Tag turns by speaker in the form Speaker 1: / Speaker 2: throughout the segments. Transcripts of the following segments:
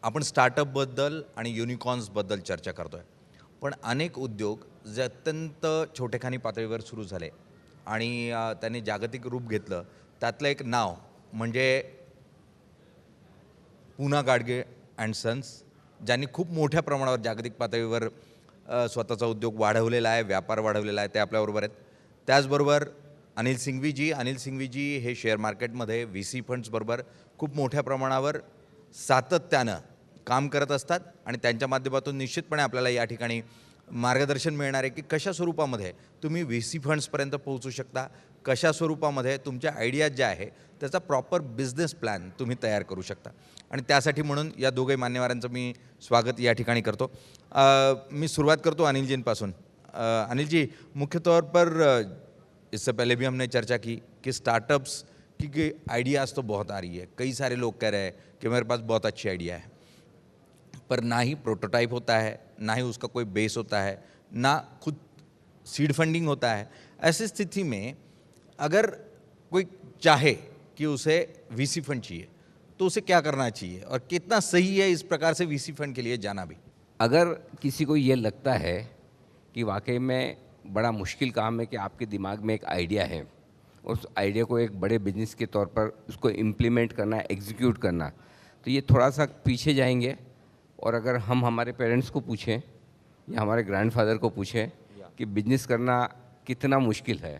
Speaker 1: आपण स्टार्टअपबद्दल आणि युनिकॉर्न्सबद्दल चर्चा करतो आहे. पण अनेक उद्योग जे अत्यंत छोटेखानी पातळीवर सुरू झाले आणि त्यांनी जागतिक रूप घेतलं, त्यातलं एक नाव म्हणजे पूना गाडगे अँड सन्स, ज्यांनी खूप मोठ्या प्रमाणावर जागतिक पातळीवर स्वतःचा उद्योग वाढवलेला आहे, व्यापार वाढवलेला आहे. ते आपल्याबरोबर आहेत. त्याचबरोबर अनिल सिंघवीजी हे शेअर मार्केटमध्ये व्ही सी फंड्सबरोबर खूप मोठ्या प्रमाणावर सातत्यानं काम करत असतात आणि त्यांच्या माध्यमातून निश्चितपणे आपल्याला या ठिकाणी मार्गदर्शन मिळणार आहे की कशा स्वरूपामध्ये तुम्ही व्ही सी फंड्सपर्यंत पोहोचू शकता, कशा स्वरूपामध्ये तुमच्या आयडियाज ज्या आहे त्याचा प्रॉपर बिझनेस प्लॅन तुम्ही तयार करू शकता. आणि त्यासाठी म्हणून या दोघे मान्यवरांचं मी स्वागत या ठिकाणी करतो. मी सुरुवात करतो अनिलजींपासून. अनिल जी, मुख्य तौर पर इससे पहले भी हमने चर्चा की कि स्टार्टअप्स की आइडियाज़ तो बहुत आ रही है, कई सारे लोग कह रहे हैं कि मेरे पास बहुत अच्छी आइडिया है, पर ना ही प्रोटोटाइप होता है, ना ही उसका कोई बेस होता है, ना खुद सीड फंडिंग होता है. ऐसी स्थिति में अगर कोई चाहे कि उसे वीसी फंड चाहिए तो उसे क्या करना चाहिए और कितना सही है इस प्रकार से वीसी फंड के लिए जाना भी?
Speaker 2: अगर किसी को ये लगता है कि वाकई में बड़ा मुश्किल काम है कि आपके दिमाग में एक आइडिया है, उस आइडिया को एक बड़े बिजनेस के तौर पर उसको इम्प्लीमेंट करना, एग्जीक्यूट करना, तो ये थोड़ा सा पीछे जाएंगे. और अगर हम हमारे पेरेंट्स को पूछें या हमारे ग्रैंडफादर को पूछें कि बिजनेस करना कितना मुश्किल है,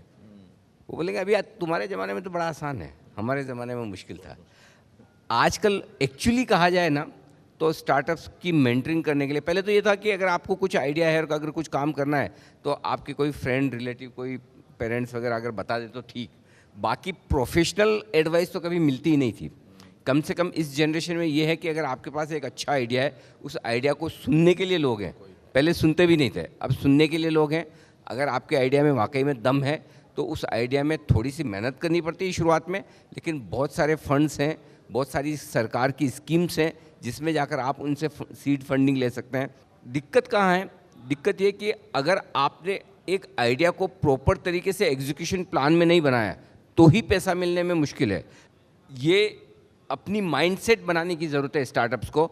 Speaker 2: वो बोलेंगे अभी तुम्हारे ज़माने में तो बड़ा आसान है, हमारे ज़माने में मुश्किल था. आजकल एक्चुअली कहा जाए ना तो स्टार्टअप्स की मेंटरिंग करने के लिए पहले तो ये था कि अगर आपको कुछ आइडिया है और अगर कुछ काम करना है तो आपके कोई फ्रेंड, रिलेटिव, कोई पेरेंट्स वगैरह अगर बता दे तो ठीक. बाकी प्रोफेशनल एडवाइस तो कभी मिलती ही नहीं थी. कम से कम इस जनरेशन में ये है कि अगर आपके पास एक अच्छा आइडिया है, उस आइडिया को सुनने के लिए लोग हैं. पहले सुनते भी नहीं थे, अब सुनने के लिए लोग हैं. अगर आपके आइडिया में वाकई में दम है तो उस आइडिया में थोड़ी सी मेहनत करनी पड़ती है शुरुआत में, लेकिन बहुत सारे फंड्स हैं, बहुत सारी सरकार की स्कीम्स हैं जिसमें जाकर आप उनसे सीड फंडिंग ले सकते हैं. दिक्कत कहाँ है? दिक्कत ये कि अगर आपने एक आइडिया को प्रॉपर तरीके से एग्जीक्यूशन प्लान में नहीं बनाया तो ही पैसा मिलने में मुश्किल है. ये अपनी माइंडसेट बनाने की ज़रूरत है स्टार्टअप्स को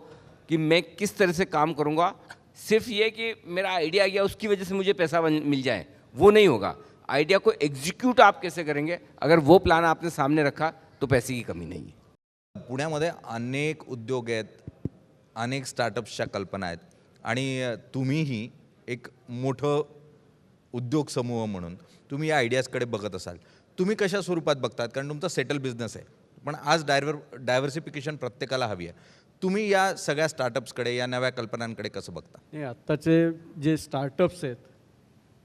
Speaker 2: कि मैं किस तरह से काम करूँगा. सिर्फ ये कि मेरा आइडिया आ गया उसकी वजह से मुझे पैसा मिल जाए, वो नहीं होगा. आइडिया को एग्जीक्यूट आप कैसे करेंगे, अगर वो प्लान आपने सामने रखा तो पैसे की कमी नहीं है.
Speaker 1: पुण्यामध्ये अनेक उद्योग आहेत, अनेक स्टार्टअप्सच्या कल्पना आहेत आणि तुम्हीही एक मोठं उद्योग समूह म्हणून तुम्ही या आयडियाजकडे बघत असाल. तुम्ही कशा स्वरूपात बघतात? कारण तुमचा सेटल बिझनेस आहे, पण आज डायव्हर्सिफिकेशन प्रत्येकाला हवी आहे. तुम्ही या सगळ्या स्टार्टअप्सकडे, या नव्या कल्पनांकडे कसं बघता?
Speaker 3: नाही, आत्ताचे जे स्टार्टअप्स आहेत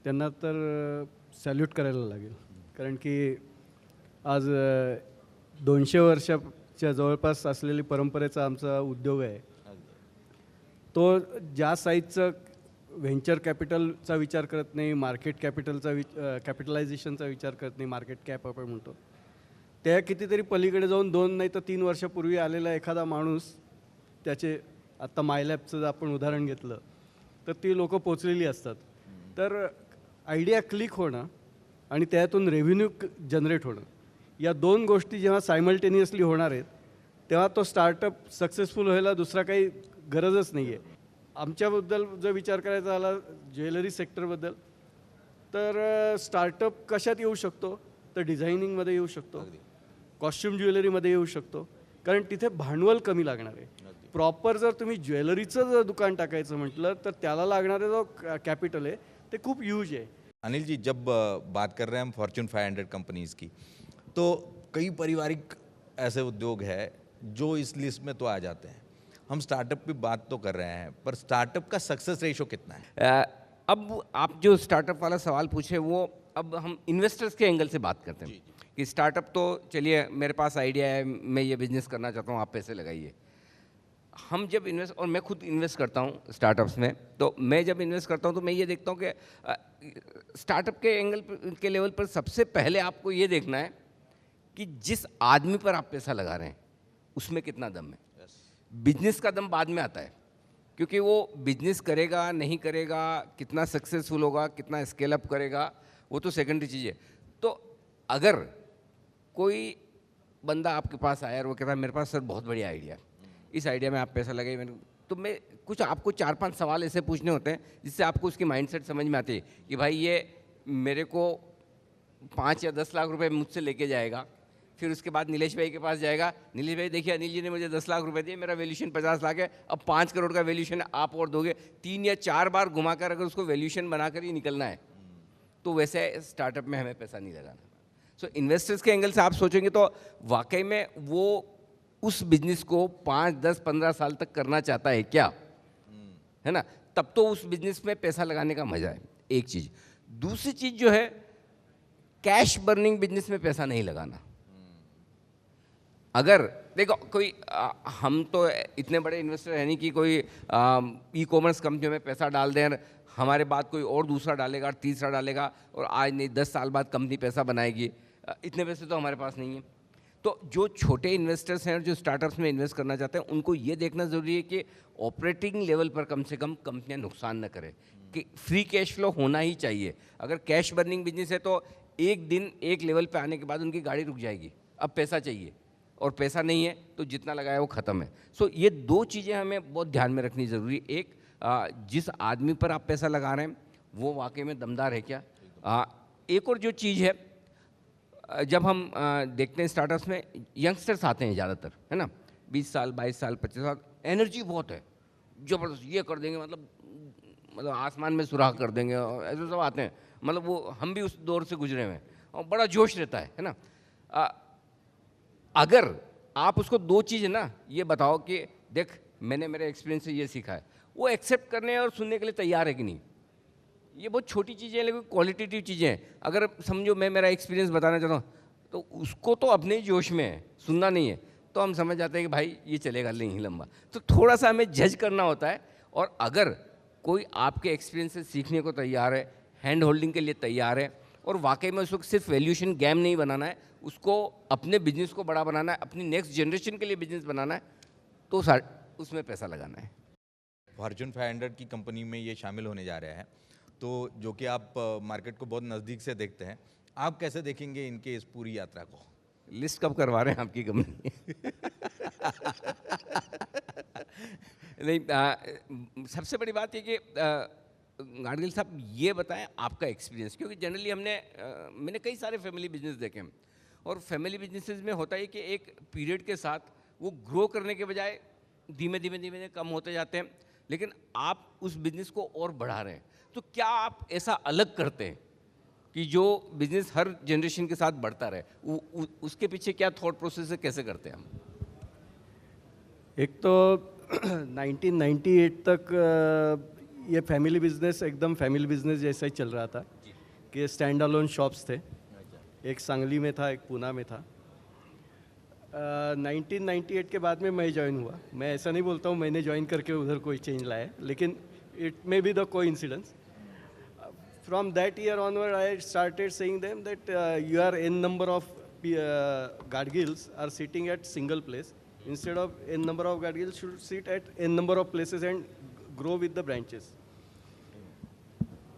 Speaker 3: त्यांना तर सॅल्यूट करायला लागेल. कारण की आज 200 वर्षाच्या जवळपास असलेली परंपरेचा आमचा उद्योग आहे. तो ज्या साईजचं व्हेंचर कॅपिटलचा विचार करत नाही, मार्केट कॅपिटलायझेशनचा विचार करत नाही, मार्केट कॅप आपण म्हणतो, त्या कितीतरी पलीकडे जाऊन 2 नाही तर 3 वर्षापूर्वी आलेला एखादा माणूस, त्याचे आत्ता मायलॅबचं जर आपण उदाहरण घेतलं तर ती लोकं पोचलेली असतात. तर आयडिया क्लिक होणं आणि त्यातून रेव्हेन्यू जनरेट होणं, या 2 गोष्टी जेव्हा सायमल्टेनियसली होणार आहेत तेव्हा तो स्टार्टअप सक्सेसफुल व्हायला दुसरा काही गरजच नाही आहे. आमच्याबद्दल जर विचार करायचा झाला ज्वेलरी सेक्टरबद्दल, तर स्टार्टअप कशात येऊ शकतो? तर डिझायनिंगमध्ये येऊ शकतो, कॉस्ट्युम ज्वेलरीमध्ये येऊ शकतो, कारण तिथे भांडवल कमी लागणार आहे. प्रॉपर जर तुम्ही ज्वेलरीचं जर दुकान टाकायचं म्हटलं तर त्याला लागणारा जो कॅपिटल आहे ते खूप ह्यूज है.
Speaker 1: अनिल जी, जब बात कर रहे हैं हम फॉर्च्यून 500 कंपनीज़ की, तो कई पारिवारिक ऐसे उद्योग हैं जो इस लिस्ट में तो आ जाते हैं. हम स्टार्टअप की बात तो कर रहे हैं, पर स्टार्टअप का सक्सेस रेशो कितना है?
Speaker 2: अब आप जो स्टार्टअप वाला सवाल पूछे वो अब हम इन्वेस्टर्स के एंगल से बात करते हैं कि स्टार्टअप तो चलिए मेरे पास आइडिया है, मैं ये बिज़नेस करना चाहता हूँ, आप पैसे लगाइए. हम जब इन्वेस्ट, और मैं खुद इन्वेस्ट करता हूँ स्टार्टअप्स में, तो मैं जब इन्वेस्ट करता हूँ तो मैं ये देखता हूँ कि स्टार्टअप के एंगल के लेवल पर सबसे पहले आपको ये देखना है कि जिस आदमी पर आप पैसा लगा रहे हैं उसमें कितना दम है. बिजनेस का दम बाद में आता है, क्योंकि वो बिजनेस करेगा नहीं करेगा, कितना सक्सेसफुल होगा, कितना स्केल अप करेगा, वो तो सेकेंडरी चीज़ है. तो अगर कोई बंदा आपके पास आया और वो कहता है मेरे पास सर बहुत बढ़िया आइडिया है, इस आइडिया में आप पैसा लगाइए। तो मैं कुछ आपको 4-5 सवाल ऐसे पूछने होते हैं जिससे आपको उसकी माइंडसेट समझ में आती है कि भाई ये मेरे को 5 या 10 लाख रुपए मुझसे लेके जाएगा, फिर उसके बाद नीलेश भाई के पास जाएगा, नीलेश भाई देखिए अनिल जी ने मुझे 10 लाख रुपए दिए, मेरा वैल्यूशन 50 लाख है, अब 5 करोड़ का वैल्यूशन आप और दोगे। 3 या 4 बार घुमाकर अगर उसको वैल्यूशन बनाकर ही निकलना है तो वैसे स्टार्टअप में हमें पैसा नहीं लगाना। सो इन्वेस्टर्स के एंगल से आप सोचेंगे तो वाकई में वो उस बिजनेस को 5, 10, 15 साल तक करना चाहता है क्या, है ना, तब तो उस बिजनेस में पैसा लगाने का मजा है, एक चीज़। दूसरी चीज़ जो है, कैश बर्निंग बिजनेस में पैसा नहीं लगाना। अगर देखो कोई हम तो इतने बड़े इन्वेस्टर है नहीं कि कोई ई कॉमर्स कंपनियों में पैसा डाल दें और हमारे बाद कोई और दूसरा डालेगा और तीसरा डालेगा और आज नहीं 10 साल बाद कंपनी पैसा बनाएगी। इतने पैसे तो हमारे पास नहीं है। तो जो छोटे इन्वेस्टर्स हैं और जो स्टार्टअप्स में इन्वेस्ट करना चाहते हैं उनको ये देखना ज़रूरी है कि ऑपरेटिंग लेवल पर कम से कम कंपनियां नुकसान न करें, कि फ्री कैश फ्लो होना ही चाहिए। अगर कैश बर्निंग बिजनेस है तो एक दिन एक लेवल पे आने के बाद उनकी गाड़ी रुक जाएगी, अब पैसा चाहिए और पैसा नहीं है तो जितना लगाया वो ख़त्म है। सो ये 2 चीज़ें हमें बहुत ध्यान में रखनी ज़रूरी। एक, जिस आदमी पर आप पैसा लगा रहे हैं वो वाकई में दमदार है क्या। एक और जो चीज़ है, जब हम देखते हैं स्टार्टअप्स में यंगस्टर्स आते हैं ज़्यादातर, है ना, 20 साल 22 साल 25 साल, एनर्जी बहुत है, ज़बरदस्त ये कर देंगे, मतलब आसमान में सुराख कर देंगे, और ऐसे सब आते हैं। मतलब वो हम भी उस दौर से गुजरे हुए हैं और बड़ा जोश रहता है ना। अगर आप उसको 2 चीज़ें ना ये बताओ कि देख मैंने मेरे एक्सपीरियंस से ये सीखा है, वो एक्सेप्ट करने और सुनने के लिए तैयार है कि नहीं। ये बहुत छोटी चीज़ें हैं लेकिन क्वालिटेटिव चीज़ें हैं। अगर समझो मैं मेरा एक्सपीरियंस बताना चाहता हूँ तो उसको तो अपने ही जोश में है, सुनना नहीं है, तो हम समझ जाते हैं कि भाई ये चलेगा नहीं लंबा। तो थोड़ा सा हमें जज करना होता है। और अगर कोई आपके एक्सपीरियंस से सीखने को तैयार है, हैंड होल्डिंग के लिए तैयार है और वाकई में उसको सिर्फ वैल्यूएशन गेम नहीं बनाना है, उसको अपने बिजनेस को बड़ा बनाना है, अपनी नेक्स्ट जनरेशन के लिए बिजनेस बनाना है, तो उसमें पैसा लगाना है।
Speaker 1: फॉर्च्यून 500 की कंपनी में ये शामिल होने जा रहा है, तो जो कि आप मार्केट को बहुत नज़दीक से देखते हैं, आप कैसे देखेंगे इनके इस पूरी यात्रा को?
Speaker 2: लिस्ट कब करवा रहे हैं आपकी कंपनी? नहीं, सबसे बड़ी बात ये कि गाडगिल साहब ये बताएं आपका एक्सपीरियंस, क्योंकि जनरली मैंने कई सारे फैमिली बिजनेस देखे हैं और फैमिली बिजनेसेस में होता है कि एक पीरियड के साथ वो ग्रो करने के बजाय धीमे धीमे कम होते जाते हैं, लेकिन आप उस बिजनेस को और बढ़ा रहे हैं। तो क्या आप ऐसा अलग करते हैं कि जो बिजनेस हर जनरेशन के साथ बढ़ता रहे, उसके पीछे क्या थॉट प्रोसेस है, कैसे करते हैं हम?
Speaker 3: एक तो 1998 तक ये फैमिली बिजनेस एकदम फैमिली बिजनेस जैसा ही चल रहा था कि स्टैंड अलोन शॉप्स थे। एक सांगली में था, एक पूना में था। 1998 के बाद में मैं ज्वाइन हुआ। मैं ऐसा नहीं बोलता हूँ मैंने ज्वाइन करके उधर कोई चेंज लाया, लेकिन it may be the coincidence. From that year onward, I started saying them that your n number of Gadgils are sitting at single place. Instead of n number of Gadgils should sit at n number of places and grow with the branches.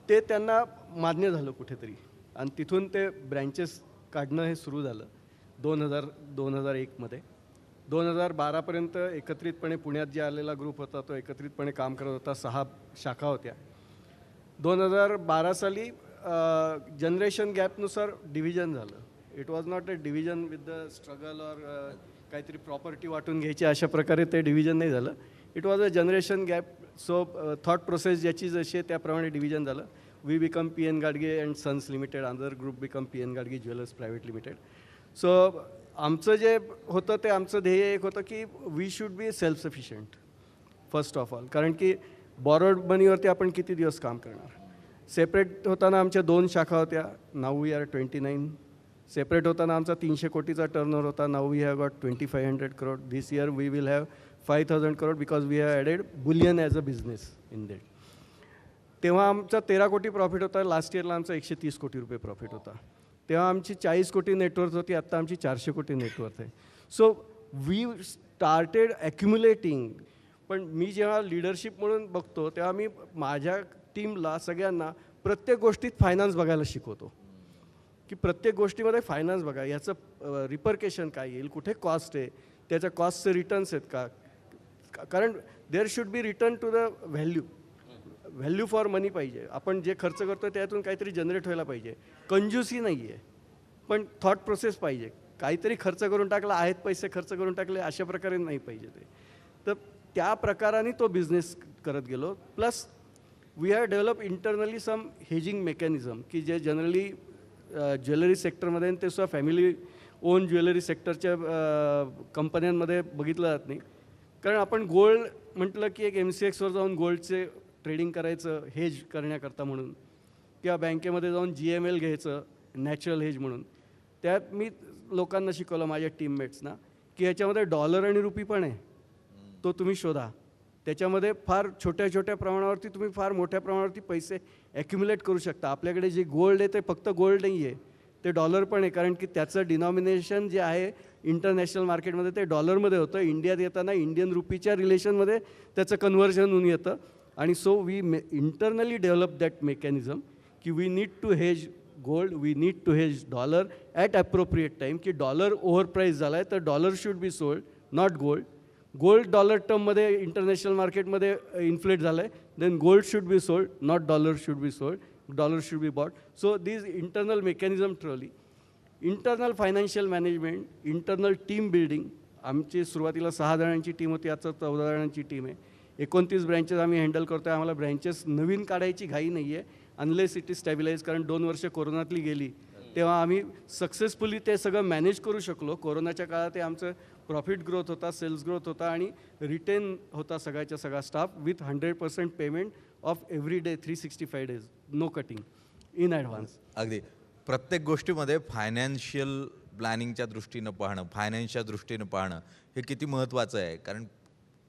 Speaker 3: ते त्यांना मान्य झालं कुठेतरी आणि तिथून ते branches काढणं हे सुरू झालं 2001 मध्ये। 2012पर्यंत एकत्रितपणे पुण्यात जे आलेला ग्रुप होता तो एकत्रितपणे काम करत होता। 6 शाखा होत्या। 2012 साली जनरेशन गॅपनुसार डिव्हिजन झालं। It was not a division with the struggle और काहीतरी प्रॉपर्टी वाटून घ्यायची अशा प्रकारे ते डिव्हिजन नाही झालं। It was a generation gap. So thought process ज्याची जशी आहे त्याप्रमाणे डिव्हिजन झालं। We become PN Gadge and sons limited, other group become PN Gadge jewellers private limited. So आमचं जे होतं ते आमचं ध्येय एक होतं की we should be self sufficient first of all, कारण की बॉरोड मनीवरती आपण किती दिवस काम करणार। सेपरेट होताना आमच्या 2 शाखा होत्या, नाऊ वी आर 29। सेपरेट होताना आमचा 300 कोटीचा टर्नओव्हर होता, now we have got 2500 crore. This year we will have 5000 crore because we have added bullion as a business in that. तेव्हा आमचा 13 कोटी प्रॉफिट होता। लास्ट इयरला आमचा 130 कोटी रुपये प्रॉफिट होता। तेव्हा आमची 40 कोटी नेटवर्थ होती, आत्ता आमची 400 कोटी नेटवर्थ आहे। So we started accumulating. पण मी जेव्हा लीडरशिप म्हणून बघतो तेव्हा मी माझ्या टीमला सगळ्यांना प्रत्येक गोष्टीत फायनान्स बघायला शिकवतो की प्रत्येक गोष्टीमध्ये फायनान्स बघा, याचं रिपरकेशन काय येईल, कुठे कॉस्ट आहे, त्याच्या कॉस्टचे रिटर्न्स आहेत का, कारण there should be return to the value for money पाहिजे. आपण जे खर्च करतो त्यातून काहीतरी जनरेट व्हायला पाहिजे. कंजूसी नाही आहे, पण थॉट प्रोसेस पाहिजे. काहीतरी खर्च करून टाकला, आहेत पैसे खर्च करून टाकले, अशा प्रकारे नाही पाहिजे ते. तर त्या प्रकाराने तो बिझनेस करत गेलो. Plus we have develop internally some hedging mechanism की जे जनरली ज्वेलरी सेक्टरमध्ये ते सुद्धा फॅमिली ओन ज्वेलरी सेक्टरच्या कंपन्यांमध्ये बघितलं जात नाही. कारण आपण गोल्ड म्हटलं की एक MCXवर जाऊन गोल्डचे ट्रेडिंग करायचं हेज करण्याकरता म्हणून, किंवा बँकेमध्ये जाऊन GML घ्यायचं नॅचरल हेज म्हणून. त्यात मी लोकांना शिकवलं माझ्या टीममेट्सना की याच्यामध्ये डॉलर आणि रुपी पण आहे, तो तुम्ही शोधा. त्याच्यामध्ये फार छोट्या छोट्या प्रमाणावरती तुम्ही फार मोठ्या प्रमाणावरती पैसे ॲक्युम्युलेट करू शकता. आपल्याकडे जे गोल्ड आहे ते फक्त गोल्ड नाही आहे, ते डॉलर पण आहे. कारण की त्याचं डिनॉमिनेशन जे आहे इंटरनॅशनल मार्केटमध्ये ते डॉलरमध्ये होतं. इंडियात येताना इंडियन रुपीच्या रिलेशनमध्ये त्याचं कन्व्हर्जन होऊन येतं. आणि so we internally develop that mechanism की we need to hedge gold, we need to hedge dollar at appropriate time. की डॉलर ओव्हर प्राईस झाला आहे तर dollar should be sold, not gold. Gold dollar टर्ममध्ये international मार्केटमध्ये inflate झालं आहे, then gold should be sold, not dollar should be sold, dollar should be bought. So this internal mechanism ठरवली. Internal financial management, internal team building. आमची सुरुवातीला 6 जणांची team होती, आता 14 जणांची टीम आहे. 29 ब्रँचेस आम्ही हँडल करतो आहे. आम्हाला ब्रँचेस नवीन काढायची घाई नाही आहे अनलेस इट इज स्टॅबिलाइज. कारण 2 वर्ष कोरोनातली गेली तेव्हा आम्ही सक्सेसफुली ते सगळं मॅनेज करू शकलो. कोरोनाच्या काळात ते आमचं प्रॉफिट ग्रोथ होता, सेल्स ग्रोथ होता आणि रिटेन होता सगळ्याच्या सगळा staff with 100% payment of every day 365 days, no cutting, in advance.
Speaker 1: अगदी प्रत्येक गोष्टीमध्ये फायनान्शियल प्लॅनिंगच्या दृष्टीनं पाहणं, फायनान्सच्या दृष्टीनं पाहणं हे किती महत्त्वाचं आहे. कारण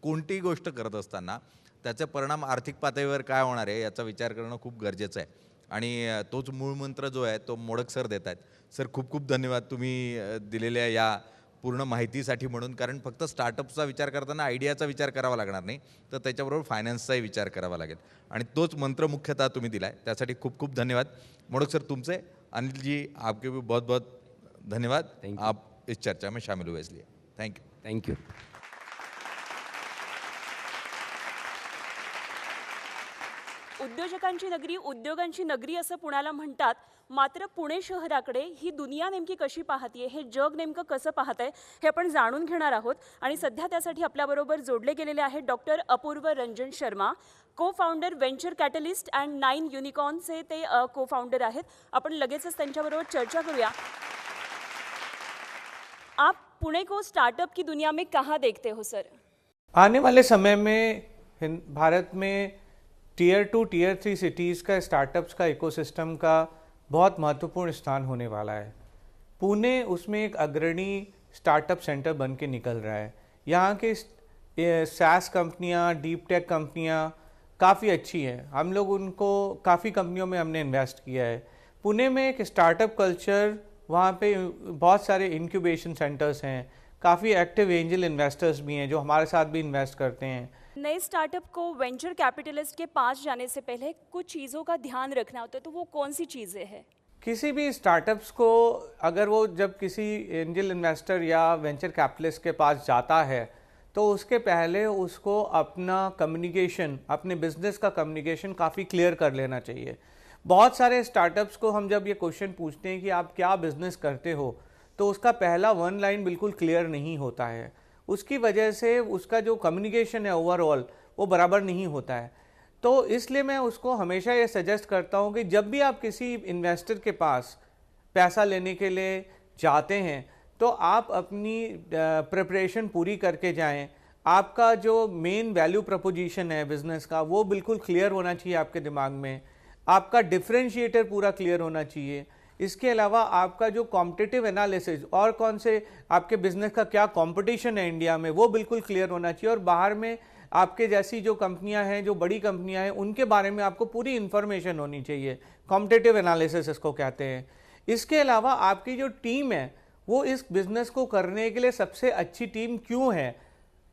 Speaker 1: कोणतीही गोष्ट करत असताना त्याचे परिणाम आर्थिक पातळीवर काय होणार आहे याचा विचार करणं खूप गरजेचं आहे. आणि तोच मूळ मंत्र जो आहे तो मोडक सर देत आहेत. सर खूप खूप धन्यवाद तुम्ही दिलेल्या या पूर्ण माहितीसाठी. म्हणून कारण फक्त स्टार्टअपचा विचार करताना आयडियाचा विचार करावा लागणार नाही, तर त्याच्याबरोबर फायनान्सचाही विचार करावा लागेल. आणि तोच मंत्र मुख्यतः तुम्ही दिला आहे, त्यासाठी खूप खूप धन्यवाद. मोडक सर तुमचे, अनिल जी आपके भी बहुत बहुत धन्यवाद. आप इस चर्चा में शामिल हुए इसलिए थैंक यू.
Speaker 2: Thank you.
Speaker 4: उद्योजकांची नगरी, उद्योगांची नगरी असं पुण्याला म्हणतात. मात्र पुणे शहराकडे ही दुनिया नेमकी कशी पाहतीये, हे जग नेमकं कसं पाहतंय हे आपण जाणून घेणार आहोत. आणि सध्या त्यासाठी आपल्याबरोबर जोडले गेलेले आहेत डॉक्टर अपूर्व रंजन शर्मा, को फाउंडर वेंचर कॅटलिस्ट अँड 9 युनिकॉर्नचे ते को फाउंडर आहेत. आपण लगेचच त्यांच्याबरोबर चर्चा करूया. आप पुणे को स्टार्टअप की दुनिया में कहाँ देखते हो सर?
Speaker 5: आने वाले समय में भारत में टियर 2, टियर 3 सिटीज़ का स्टार्टअप्स का इकोसिस्टम का बहुत महत्वपूर्ण स्थान होने वाला है. पुणे उसमें एक अग्रणी स्टार्टअप सेंटर बन के निकल रहा है. यहाँ के SaaS कंपनियाँ, डीप टेक कंपनियाँ काफ़ी अच्छी हैं. हम लोग उनको काफ़ी कंपनियों में हमने इन्वेस्ट किया है. पुणे में एक स्टार्टअप कल्चर, वहाँ पे बहुत सारे इंक्यूबेशन सेंटर्स हैं, काफ़ी एक्टिव एंजल इन्वेस्टर्स भी हैं जो हमारे साथ भी इन्वेस्ट करते हैं.
Speaker 4: नए स्टार्टअप को वेंचर कैपिटलिस्ट के पास जाने से पहले कुछ चीज़ों का ध्यान रखना होता है, तो वो कौन सी चीज़ें हैं?
Speaker 5: किसी भी स्टार्टअप्स को अगर वो जब किसी एंजल इन्वेस्टर या वेंचर कैपिटलिस्ट के पास जाता है तो उसके पहले उसको अपना कम्युनिकेशन, अपने बिजनेस का कम्युनिकेशन काफ़ी क्लियर कर लेना चाहिए. बहुत सारे स्टार्टअप्स को हम जब ये क्वेश्चन पूछते हैं कि आप क्या बिजनेस करते हो, तो उसका पहला 1 लाइन बिल्कुल क्लियर नहीं होता है. उसकी वजह से उसका जो कम्युनिकेशन है ओवरऑल वो बराबर नहीं होता है. तो इसलिए मैं उसको हमेशा ये सजेस्ट करता हूँ कि जब भी आप किसी इन्वेस्टर के पास पैसा लेने के लिए जाते हैं तो आप अपनी प्रिपरेशन पूरी करके जाएं. आपका जो मेन वैल्यू प्रपोजिशन है बिजनेस का वो बिल्कुल क्लियर होना चाहिए आपके दिमाग में. आपका डिफरेंशिएटर पूरा क्लियर होना चाहिए. इसके अलावा आपका जो कॉम्पिटिटिव एनालिसिस और कौन से आपके बिजनेस का क्या कंपटीशन है इंडिया में वो बिल्कुल क्लियर होना चाहिए. और बाहर में आपके जैसी जो कंपनियां हैं, जो बड़ी कंपनियां हैं, उनके बारे में आपको पूरी इन्फॉर्मेशन होनी चाहिए. कॉम्पिटिटिव एनालिसिस इसको कहते हैं. इसके अलावा आपकी जो टीम है वो इस बिजनेस को करने के लिए सबसे अच्छी टीम क्यों है,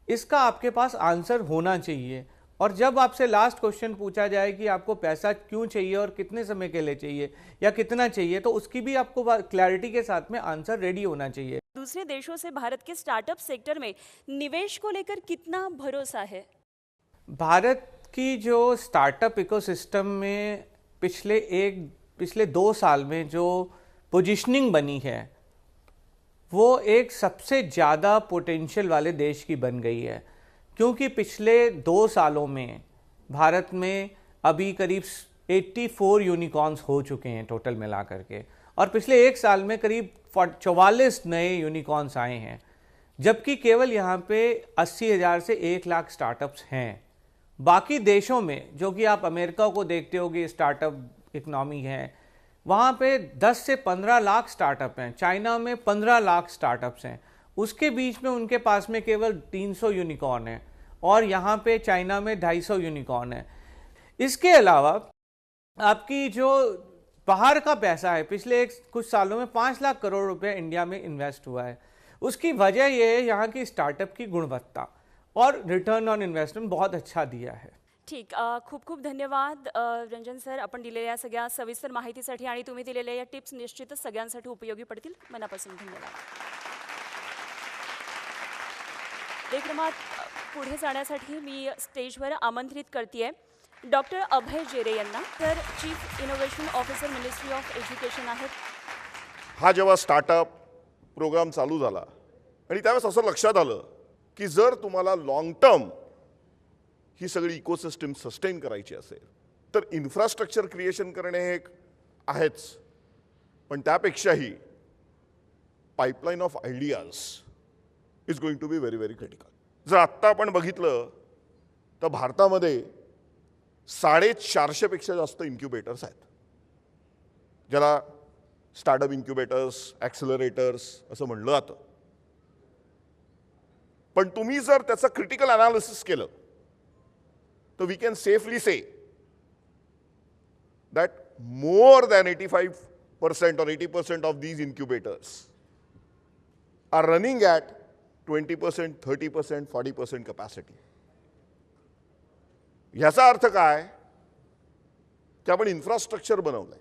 Speaker 5: इसका आपके पास आंसर होना चाहिए. और जब आपसे लास्ट क्वेश्चन पूछा जाए कि आपको पैसा क्यों चाहिए और कितने समय के लिए चाहिए या कितना चाहिए, तो उसकी भी आपको क्लैरिटी के साथ में आंसर रेडी होना चाहिए.
Speaker 4: दूसरे देशों से भारत के स्टार्टअप सेक्टर में निवेश को लेकर कितना भरोसा है?
Speaker 5: भारत की जो स्टार्टअप इकोसिस्टम में पिछले 2 साल में जो पोजीशनिंग बनी है वो एक सबसे ज़्यादा पोटेंशियल वाले देश की बन गई है, क्योंकि पिछले 2 सालों में भारत में अभी करीब 84 यूनिकॉर्न्स हो चुके हैं टोटल मिला करके, और पिछले 1 साल में करीब 44 नए यूनिकॉर्न्स आए हैं, जबकि केवल यहाँ पे 80,000 से 1 लाख स्टार्टअप्स हैं। बाकी देशों में, जो कि आप अमेरिका को देखते होगे स्टार्टअप इकनॉमी है, वहाँ पे 10 से 15 लाख स्टार्टअप हैं। चाइना में 15 लाख स्टार्टअप्स हैं, उसके बीच में उनके पास में केवल 300 यूनिकॉर्न है, और यहाँ पे चाइना में 250 यूनिकॉर्न है। इसके अलावा आपकी जो बाहर का पैसा है, पिछले कुछ सालों में 5 लाख करोड़ रुपए इंडिया में इन्वेस्ट हुआ है। उसकी वजह यह है यहाँ की स्टार्टअप की गुणवत्ता और रिटर्न ऑन इन्व्हेस्टमेंट बहुत अच्छा दिया है।
Speaker 4: ठीक, खूप खूप धन्यवाद रंजन सर, आपण दिलेल्या सगळ्या सविस्तर माहितीसाठी आणि तुम्ही दिलेल्या या टिप्स निश्चितच सगळ्यांसाठी उपयोगी पडतील. मनापासून धन्यवाद. कार्यक्रमात पुढे जाण्यासाठी मी स्टेजवर आमंत्रित करते डॉक्टर अभय जेरे यांना. तर chief innovation officer ministry of education आहेत.
Speaker 6: हा जेव्हा स्टार्टअप प्रोग्राम चालू झाला आणि त्यावेळेस असं लक्षात आलं की जर तुम्हाला लॉंग टर्म ही सगळी इकोसिस्टम सस्टेन करायची असेल तर इन्फ्रास्ट्रक्चर क्रिएशन करणे हे एक आहेच, पण त्यापेक्षाही pipeline of ideas is going to be very very critical. जर आत्ता आपण बघितलं तर भारतामध्ये 450 पेक्षा जास्त इन्क्युबेटर्स आहेत, ज्याला स्टार्टअप इन्क्युबेटर्स, ॲक्सिलरेटर्स असं म्हणलं जातं. पण तुम्ही जर त्याचं क्रिटिकल अनालिसिस केलं तर we can safely say that more than 85% or 80% of these incubators are running at 20%, 30%, 40% capacity. ह्याचा अर्थ काय की आपण इन्फ्रास्ट्रक्चर बनवलंय,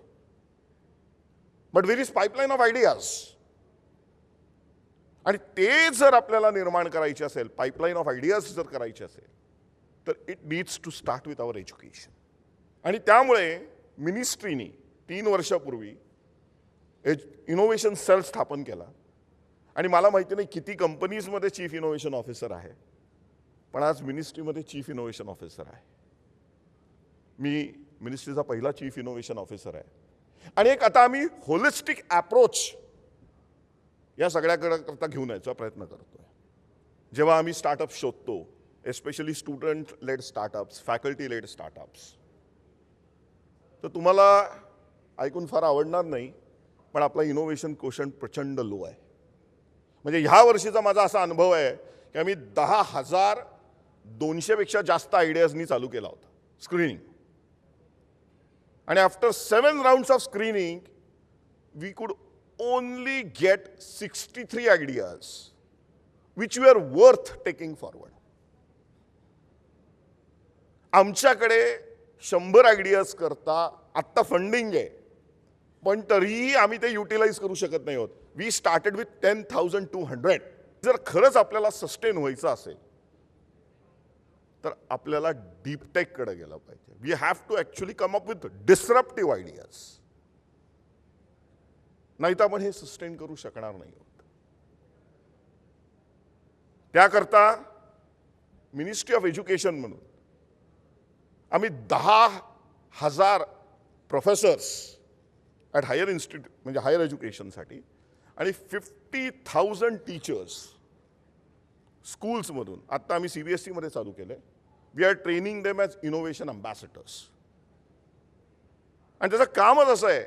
Speaker 6: but where is pipeline of ideas. आणि ते जर आपल्याला निर्माण करायचे असेल, पाईपलाईन ऑफ आयडियाज जर करायचे असेल तर it needs to start with our education. आणि त्यामुळे मिनिस्ट्रीनी 3 वर्षापूर्वी इनोव्हेशन सेल स्थापन केला. आणि मला माहिती नाही किती कंपनीजमध्ये चीफ इनोव्हेशन ऑफिसर आहे, पण आज मिनिस्ट्रीमध्ये चीफ इनोव्हेशन ऑफिसर आहे. मी मिनिस्ट्रीचा पहिला चीफ इनोव्हेशन ऑफिसर आहे. आणि एक आता आम्ही होलिस्टिक अप्रोच या सगळ्याकरता घेऊन यायचा प्रयत्न करतोय. जेव्हा आम्ही स्टार्टअप शोधतो, especially student led startups, faculty led startups, तर तुम्हाला ऐकून फार आवडणार नाही, पण आपला इनोव्हेशन कोशंट प्रचंड लो आहे. म्हणजे ह्या वर्षीचा माझा असा अनुभव आहे की आम्ही 10,200 पेक्षा जास्त आयडियाजनी चालू केला होता स्क्रीनिंग. आणि after 7 rounds of screening we could only get 63 ideas which were worth taking forward. आमच्याकडे 100 आयडियाज करता आत्ता फंडिंग आहे, पण तरीही आम्ही ते युटिलाइज करू शकत नाही आहोत. We started with 10,200. जर खरंच आपल्याला सस्टेन व्हायचं असेल तर आपल्याला डीप टेककडे गेलं पाहिजे. We have to actually come up with disruptive ideas, नाही तर आपण हे सस्टेन करू शकणार नाही आहोत. त्याकरता मिनिस्ट्री ऑफ एज्युकेशन म्हणून आम्ही 10,000 प्रोफेसर्स ॲट हायर इन्स्टिट्यूट म्हणजे हायर एज्युकेशनसाठी आणि 50,000 टीचर्स स्कूल्समधून आत्ता आम्ही CBSEमध्ये चालू केलं आहे. We are training them as innovation ambassadors. आणि त्याचं कामच असं आहे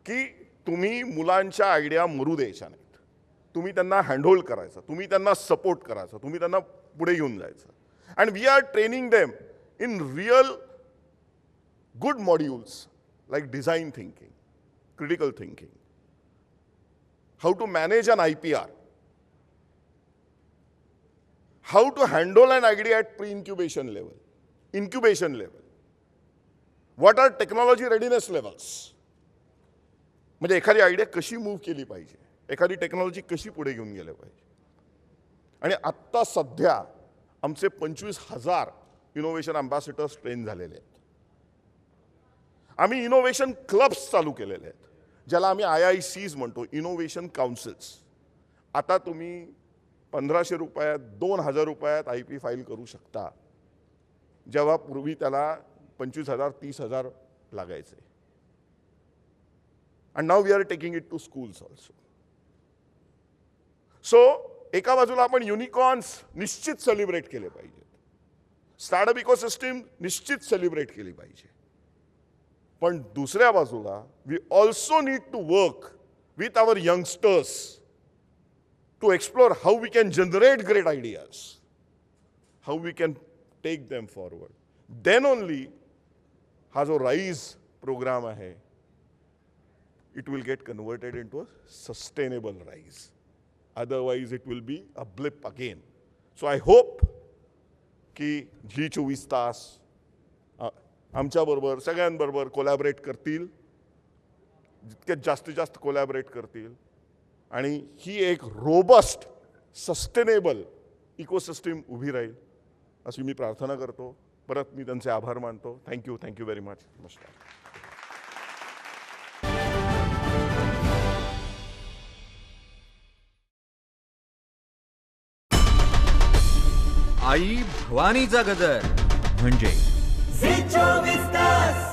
Speaker 6: की तुम्ही मुलांच्या आयडिया मरू द्यायच्या नाहीत, तुम्ही त्यांना हँडहोल्ड करायचं, तुम्ही त्यांना सपोर्ट करायचं, तुम्ही त्यांना पुढे घेऊन जायचं. And we are training them in real good modules like design thinking, critical thinking, how to manage an IPR, how to handle an idea at pre incubation level, incubation level, what are technology readiness levels. म्हणजे एखादी idea कशी move केली पाहिजे, एखादी technology कशी पुढे घेऊन गेले पाहिजे. आणि आत्ता सध्या आमचे 25,000 इनोव्हेशन अँबॅसेडर्स ट्रेन झालेले आहेत. आम्ही इनोव्हेशन क्लब्स चालू केलेले आहेत, ज्याला आम्ही IICs म्हणतो, इनोव्हेशन काउन्सिल्स. आता तुम्ही 1,500 रुपयात 2,000 रुपयात IP फाईल करू शकता, जेव्हा पूर्वी त्याला 25,000 30,000 लागायचे. And now we are taking it to schools also. So एका बाजूला आपण युनिकॉर्न्स निश्चित सेलिब्रेट केले पाहिजेत, स्टार्टअप इकोसिस्टीम निश्चित सेलिब्रेट केली पाहिजे. पण दुसऱ्या बाजूला we also need to work with our youngsters to explore how we can generate great ideas, how we can take them forward. Then only हा जो राईज प्रोग्राम आहे, it will get converted in to a sustainable rise. Otherwise, it will be a blip again. So I hope की G24 तास आमच्याबरोबर सगळ्यांबरोबर collaborate करतील, जितके जास्तीत जास्त कोलॅबरेट करतील, आणि ही एक रोबस्ट सस्टेनेबल इकोसिस्टीम उभी राहील अशी मी प्रार्थना करतो. परत मी त्यांचे आभार मानतो. Thank you very much. नमस्कार.
Speaker 1: आई भवानीचा गजर म्हणजे
Speaker 7: झी 24 तास.